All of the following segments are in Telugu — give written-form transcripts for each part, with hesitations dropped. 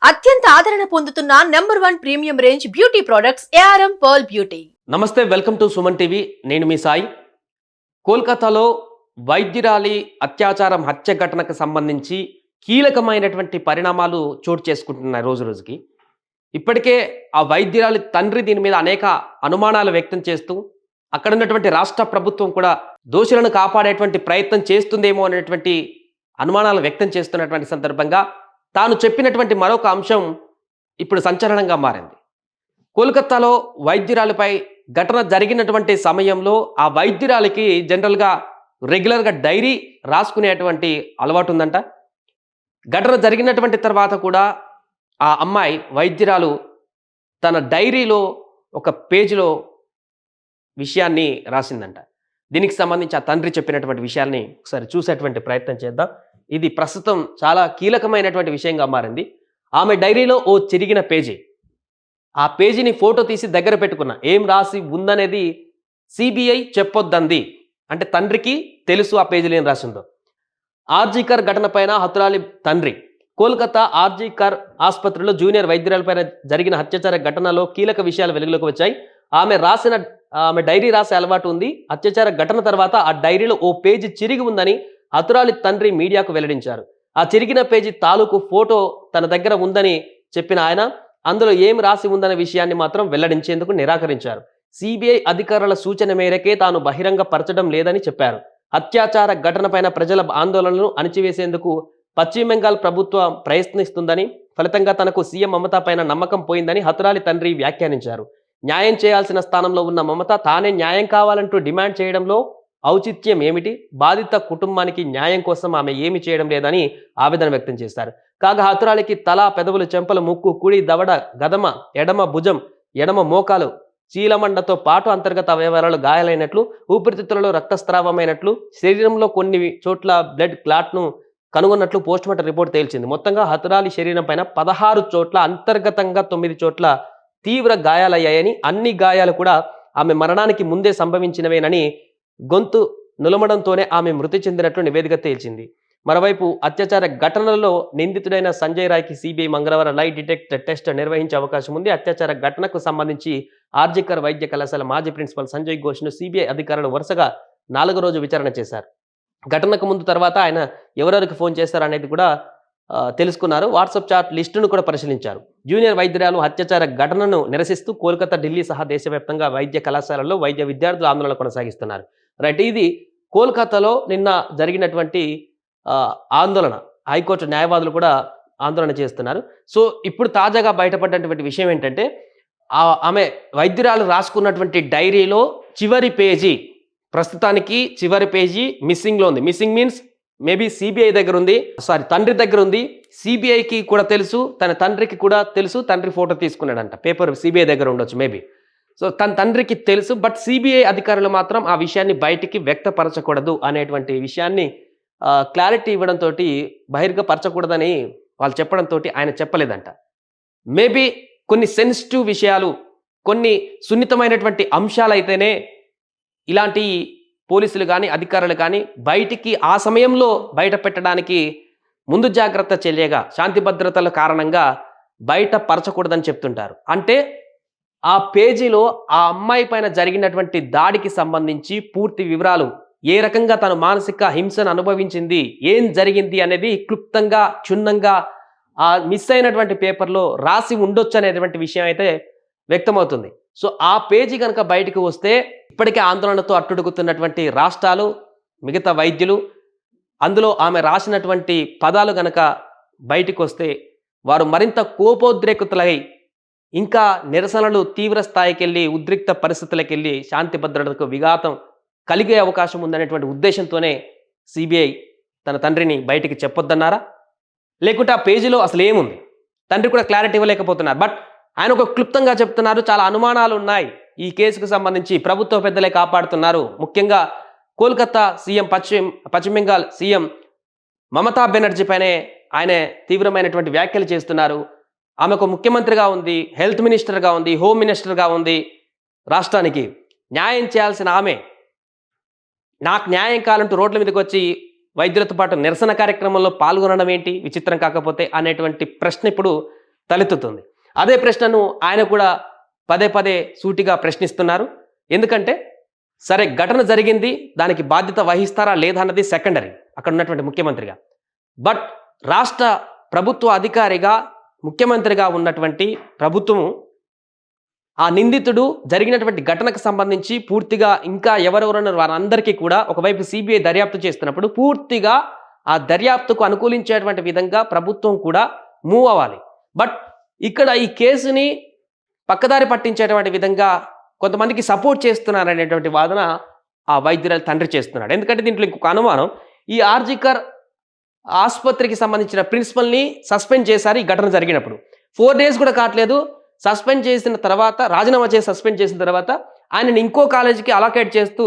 అత్యంత ఆదరణ పొందుతున్న #1 premium range beauty products ARM pearl beauty. నమస్తే, వెల్కమ్ టు సుమన్ టీవీ. నేను మీ సాయి. కోల్కతాలో వైద్యురాలి అత్యాచారం హత్య ఘటనకు సంబంధించి కీలకమైనటువంటి పరిణామాలు చోటు చేసుకుంటున్నాయి రోజు రోజుకి. ఇప్పటికే ఆ వైద్యురాలి తండ్రి దీని మీద అనేక అనుమానాలు వ్యక్తం చేస్తూ అక్కడ ఉన్నటువంటి రాష్ట్ర ప్రభుత్వం కూడా దోషులను కాపాడేటువంటి ప్రయత్నం చేస్తుందేమో అనేటువంటి అనుమానాలు వ్యక్తం చేస్తున్నటువంటి సందర్భంగా తాను చెప్పినటువంటి మరొక అంశం ఇప్పుడు సంచలనంగా మారింది. కోల్కతాలో వైద్యురాలిపై ఘటన జరిగినటువంటి సమయంలో ఆ వైద్యురాలికి జనరల్గా రెగ్యులర్గా డైరీ రాసుకునేటువంటి అలవాటు ఉందంట. ఘటన జరిగినటువంటి తర్వాత కూడా ఆ అమ్మాయి వైద్యురాలు తన డైరీలో ఒక పేజీలో విషయాన్ని రాసిందంట. దీనికి సంబంధించి ఆ తండ్రి చెప్పినటువంటి విషయాల్ని ఒకసారి చూసేటువంటి ప్రయత్నం చేద్దాం. ఇది ప్రస్తుతం చాలా కీలకమైనటువంటి విషయంగా మారింది. ఆమె డైరీలో ఓ చిరిగిన పేజీ, ఆ పేజీని ఫోటో తీసి దగ్గర పెట్టుకున్న ఏం రాసి ఉందనేది సిబిఐ చెప్పొద్దంది. అంటే తండ్రికి తెలుసు ఆ పేజీలో ఏం రాసిందో. ఆర్జీకర్ ఘటన పైన హతురాలి తండ్రి. కోల్కతా ఆర్జీకర్ ఆసుపత్రిలో జూనియర్ వైద్యురాలపైన జరిగిన అత్యాచార ఘటనలో కీలక విషయాలు వెలుగులోకి వచ్చాయి. ఆమె డైరీ రాసే అలవాటు ఉంది. అత్యాచార ఘటన తర్వాత ఆ డైరీలో ఓ పేజీ చిరిగి ఉందని హతురాలి తండ్రి మీడియాకు వెల్లడించారు. ఆ చిరిగిన పేజీ తాలూకు ఫోటో తన దగ్గర ఉందని చెప్పిన ఆయన అందులో ఏం రాసి ఉందనే విషయాన్ని మాత్రం వెల్లడించేందుకు నిరాకరించారు. సిబిఐ అధికారుల సూచన మేరకే తాను బహిరంగ పరచడం లేదని చెప్పారు. అత్యాచార ఘటనపైన ప్రజల ఆందోళనలను అణిచివేసేందుకు పశ్చిమ బెంగాల్ ప్రభుత్వం ప్రయత్నిస్తుందని, ఫలితంగా తనకు సీఎం మమతా పైన నమ్మకం పోయిందని హతురాలి తండ్రి వ్యాఖ్యానించారు. న్యాయం చేయాల్సిన స్థానంలో ఉన్న మమత తానే న్యాయం కావాలంటూ డిమాండ్ చేయడంలో ఔచిత్యం ఏమిటి? బాధిత కుటుంబానికి న్యాయం కోసం ఆమె ఏమి చేయడం లేదని ఆవేదన వ్యక్తం చేశారు. కాగా హతురాలికి తల, పెదవులు, చెంపలు, ముక్కు, కుడి దవడ, గదమ, ఎడమ భుజం, ఎడమ మోకాలు, చీలమండతో పాటు అంతర్గత అవయవాలలో గాయాలైనట్లు, ఊపిరితిత్తులలో రక్తస్రావమైనట్లు, శరీరంలో కొన్ని చోట్ల బ్లడ్ క్లాట్ను కనుగొన్నట్లు పోస్టుమార్టం రిపోర్ట్ తేల్చింది. మొత్తంగా హతురాలి శరీరం పైన 16 చోట్ల, అంతర్గతంగా 9 చోట్ల తీవ్ర గాయాలయ్యాయని, అన్ని గాయాలు కూడా ఆమె మరణానికి ముందే సంభవించినవేనని, గొంతు నులమడంతోనే ఆమె మృతి చెందినట్లు నివేదిక తేల్చింది. మరోవైపు అత్యాచార ఘటనలో నిందితుడైన సంజయ్ రాయ్కి సిబిఐ మంగళవారం లై డిటెక్టర్ టెస్ట్ నిర్వహించే అవకాశం ఉంది. అత్యాచార ఘటనకు సంబంధించి ఆర్జికర్ వైద్య కళాశాల మాజీ ప్రిన్సిపల్ సంజయ్ ఘోష్ను సిబిఐ అధికారులు వరుసగా 4వ రోజు విచారణ చేశారు. ఘటనకు ముందు తర్వాత ఆయన ఎవరెవరికి ఫోన్ చేశారు అనేది కూడా తెలుసుకున్నారు. వాట్సాప్ చాట్ లిస్టును కూడా పరిశీలించారు. జూనియర్ వైద్యురాలు అత్యాచార ఘటనను నిరసిస్తూ కోల్కతా, ఢిల్లీ సహా దేశవ్యాప్తంగా వైద్య కళాశాలల్లో వైద్య విద్యార్థులు ఆందోళన కొనసాగిస్తున్నారు. రైట్, ఇది కోల్కతాలో నిన్న జరిగినటువంటి ఆందోళన. హైకోర్టు న్యాయవాదులు కూడా ఆందోళన చేస్తున్నారు. సో ఇప్పుడు తాజాగా బయటపడినటువంటి విషయం ఏంటంటే ఆమె వైద్యురాలు రాసుకున్నటువంటి డైరీలో చివరి పేజీ, ప్రస్తుతానికి చివరి పేజీ మిస్సింగ్లో ఉంది. మిస్సింగ్ మీన్స్ మేబీ సిబిఐ దగ్గర ఉంది, తండ్రి దగ్గర ఉంది. సిబిఐకి కూడా తెలుసు, తన తండ్రికి కూడా తెలుసు. తండ్రి ఫోటో తీసుకున్నాడంట, పేపర్ సిబిఐ దగ్గర ఉండొచ్చు మేబీ. సో తన తండ్రికి తెలుసు, బట్ సిబిఐ అధికారులు మాత్రం ఆ విషయాన్ని బయటికి వ్యక్తపరచకూడదు అనేటువంటి విషయాన్ని క్లారిటీ ఇవ్వడంతో, బహిర్గపరచకూడదని వాళ్ళు చెప్పడంతో ఆయన చెప్పలేదంట. మేబీ కొన్ని సెన్సిటివ్ విషయాలు, కొన్ని సున్నితమైనటువంటి అంశాలైతేనే ఇలాంటి పోలీసులు కానీ అధికారులు కానీ బయటికి ఆ సమయంలో బయట పెట్టడానికి ముందు జాగ్రత్త చర్యగా, శాంతి భద్రతల కారణంగా బయట పరచకూడదని చెప్తుంటారు. అంటే ఆ పేజీలో ఆ అమ్మాయి పైన జరిగినటువంటి దాడికి సంబంధించి పూర్తి వివరాలు, ఏ రకంగా తను మానసిక హింసను అనుభవించింది, ఏం జరిగింది అనేది క్లుప్తంగా, క్షుణ్ణంగా ఆ మిస్ అయినటువంటి పేపర్లో రాసి ఉండొచ్చు అనేటువంటి విషయం అయితే వ్యక్తమవుతుంది. సో ఆ పేజీ కనుక బయటకు వస్తే ఇప్పటికే ఆందోళనతో అట్టుడుగుతున్నటువంటి రాష్ట్రాలు, మిగతా వైద్యులు, అందులో ఆమె రాసినటువంటి పదాలు గనక బయటకు వస్తే వారు మరింత కోపోద్రేకుతులై ఇంకా నిరసనలు తీవ్ర స్థాయికి వెళ్ళి, ఉద్రిక్త పరిస్థితులకు వెళ్ళి శాంతి భద్రతకు విఘాతం కలిగే అవకాశం ఉందనేటువంటి ఉద్దేశంతోనే సిబిఐ తన తండ్రిని బయటికి చెప్పొద్దన్నారా, లేకుంటే ఆ పేజీలో అసలు ఏముంది? తండ్రి కూడా క్లారిటీ ఇవ్వలేకపోతున్నారు. బట్ ఆయన ఒక క్లుప్తంగా చెప్తున్నారు. చాలా అనుమానాలు ఉన్నాయి ఈ కేసుకు సంబంధించి, ప్రభుత్వ పెద్దలే కాపాడుతున్నారు. ముఖ్యంగా కోల్కతా సీఎం, పశ్చిమ బెంగాల్ సీఎం మమతా బెనర్జీ పైనే ఆయన తీవ్రమైనటువంటి వ్యాఖ్యలు చేస్తున్నారు. ఆమె ఒక ముఖ్యమంత్రిగా ఉంది, హెల్త్ మినిస్టర్గా ఉంది, హోమ్ మినిస్టర్గా ఉంది. రాష్ట్రానికి న్యాయం చేయాల్సిన ఆమె నాకు న్యాయం కావాలంటూ రోడ్ల మీదకి వచ్చి వైద్యులతో పాటు నిరసన కార్యక్రమంలో పాల్గొనడం ఏంటి విచిత్రం కాకపోతే అనేటువంటి ప్రశ్న ఇప్పుడు తలెత్తుతుంది. అదే ప్రశ్నను ఆయన కూడా పదే పదే సూటిగా ప్రశ్నిస్తున్నారు. ఎందుకంటే సరే ఘటన జరిగింది, దానికి బాధ్యత వహిస్తారా లేదా అన్నది సెకండరీ అక్కడ ఉన్నటువంటి ముఖ్యమంత్రిగా. బట్ రాష్ట్ర ప్రభుత్వ అధికారిగా ముఖ్యమంత్రిగా ఉన్నటువంటి ప్రభుత్వము ఆ నిందితుడు జరిగినటువంటి ఘటనకు సంబంధించి పూర్తిగా ఇంకా ఎవరెవరున్నారు వారందరికీ కూడా ఒకవైపు సిబిఐ దర్యాప్తు చేస్తున్నప్పుడు పూర్తిగా ఆ దర్యాప్తుకు అనుకూలించేటువంటి విధంగా ప్రభుత్వం కూడా మూవ్ అవ్వాలి. బట్ ఇక్కడ ఈ కేసుని పక్కదారి పట్టించేటువంటి విధంగా కొంతమందికి సపోర్ట్ చేస్తున్నారనేటువంటి వాదన ఆ వైద్యురాలు తండ్రి చేస్తున్నాడు. ఎందుకంటే దీంట్లో ఇంకొక అనుమానం, ఈ ఆర్జికర్ ఆసుపత్రికి సంబంధించిన ప్రిన్సిపల్ని సస్పెండ్ చేశారు ఈ ఘటన జరిగినప్పుడు. 4 days కూడా కావట్లేదు, సస్పెండ్ చేసిన తర్వాత రాజీనామా చేసి సస్పెండ్ చేసిన తర్వాత ఆయనని ఇంకో కాలేజీకి అలొకేట్ చేస్తూ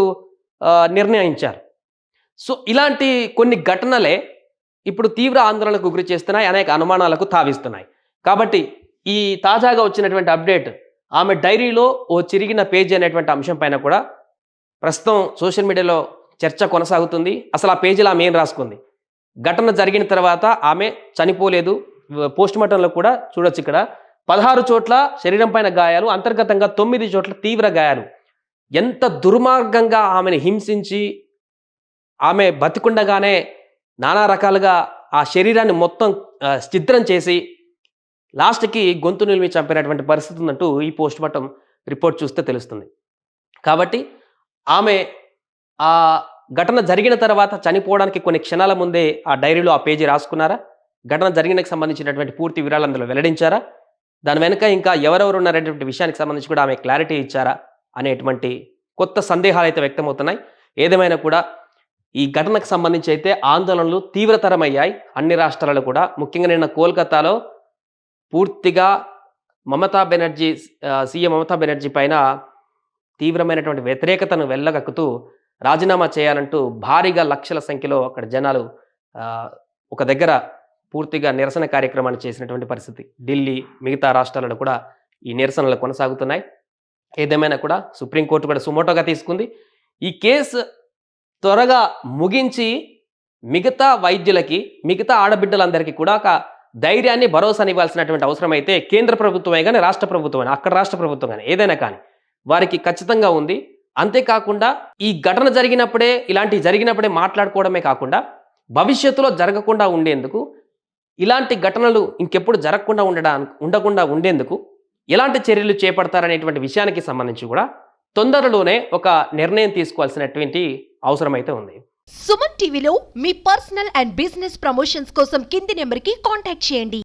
నిర్ణయించారు. సో ఇలాంటి కొన్ని ఘటనలే ఇప్పుడు తీవ్ర ఆందోళనకు గురి చేస్తున్నాయి, అనేక అనుమానాలకు తావిస్తున్నాయి. కాబట్టి ఈ తాజాగా వచ్చినటువంటి అప్డేట్, ఆమె డైరీలో ఓ చిరిగిన పేజీ అనేటువంటి అంశం పైన కూడా ప్రస్తుతం సోషల్ మీడియాలో చర్చ కొనసాగుతుంది. అసలు ఆ పేజీలో ఆమె ఏం రాసుకుంది, ఘటన జరిగిన తర్వాత ఆమె చనిపోలేదు, పోస్ట్ మార్టంలో కూడా చూడొచ్చు. ఇక్కడ 16 చోట్ల శరీరం పైన గాయాలు, అంతర్గతంగా 9 చోట్ల తీవ్ర గాయాలు. ఎంత దుర్మార్గంగా ఆమెను హింసించి ఆమె బతికుండగానే నానా రకాలుగా ఆ శరీరాన్ని మొత్తం ఛిద్రం చేసి లాస్ట్కి గొంతు నిలిమి చంపినటువంటి పరిస్థితి ఉందంటూ ఈ పోస్ట్ మార్టం రిపోర్ట్ చూస్తే తెలుస్తుంది. కాబట్టి ఆమె ఆ ఘటన జరిగిన తర్వాత చనిపోవడానికి కొన్ని క్షణాల ముందే ఆ డైరీలో ఆ పేజీ రాసుకున్నారా, ఘటన జరిగినకు సంబంధించినటువంటి పూర్తి వివరాలు అందులో వెల్లడించారా, దాని వెనుక ఇంకా ఎవరెవరు ఉన్నారనేటువంటి విషయానికి సంబంధించి కూడా ఆమె క్లారిటీ ఇచ్చారా అనేటువంటి కొత్త సందేహాలు అయితే వ్యక్తమవుతున్నాయి. ఏదేమైనా కూడా ఈ ఘటనకు సంబంధించి అయితే ఆందోళనలు తీవ్రతరమయ్యాయి అన్ని రాష్ట్రాలలో కూడా. ముఖ్యంగా నిన్న కోల్కతాలో పూర్తిగా సీఎం మమతా బెనర్జీ పైన తీవ్రమైనటువంటి వ్యతిరేకతను వెళ్ళగక్కుతూ రాజీనామా చేయాలంటూ భారీగా లక్షల సంఖ్యలో అక్కడ జనాలు ఒక దగ్గర పూర్తిగా నిరసన కార్యక్రమాన్ని చేసినటువంటి పరిస్థితి. ఢిల్లీ, మిగతా రాష్ట్రాలలో కూడా ఈ నిరసనలు కొనసాగుతున్నాయి. ఏదేమైనా కూడా సుప్రీంకోర్టు కూడా సుమోటోగా తీసుకుంది. ఈ కేసు త్వరగా ముగించి మిగతా వైద్యులకి, మిగతా ఆడబిడ్డలందరికీ కూడా ఒక ధైర్యాన్ని, భరోసాని ఇవ్వాల్సినటువంటి అవసరం అయితే కేంద్ర ప్రభుత్వమే కానీ, రాష్ట్ర ప్రభుత్వమే, అక్కడ రాష్ట్ర ప్రభుత్వం కానీ ఏదైనా కానీ వారికి ఖచ్చితంగా ఉంది. అంతేకాకుండా ఈ ఘటన జరిగినప్పుడే, ఇలాంటివి జరిగినప్పుడే మాట్లాడుకోవడమే కాకుండా భవిష్యత్తులో జరగకుండా ఉండేందుకు, ఇలాంటి ఘటనలు ఇంకెప్పుడు జరగకుండా ఉండకుండా ఉండేందుకు ఎలాంటి చర్యలు చేపడతారనేటువంటి విషయానికి సంబంధించి కూడా తొందరలోనే ఒక నిర్ణయం తీసుకోవాల్సినటువంటి అవసరం అయితే ఉంది. సుమన్ టీవీలో మీ పర్సనల్ అండ్ బిజినెస్ ప్రమోషన్స్ కోసం కింది నెంబర్కి కాంటాక్ట్ చేయండి.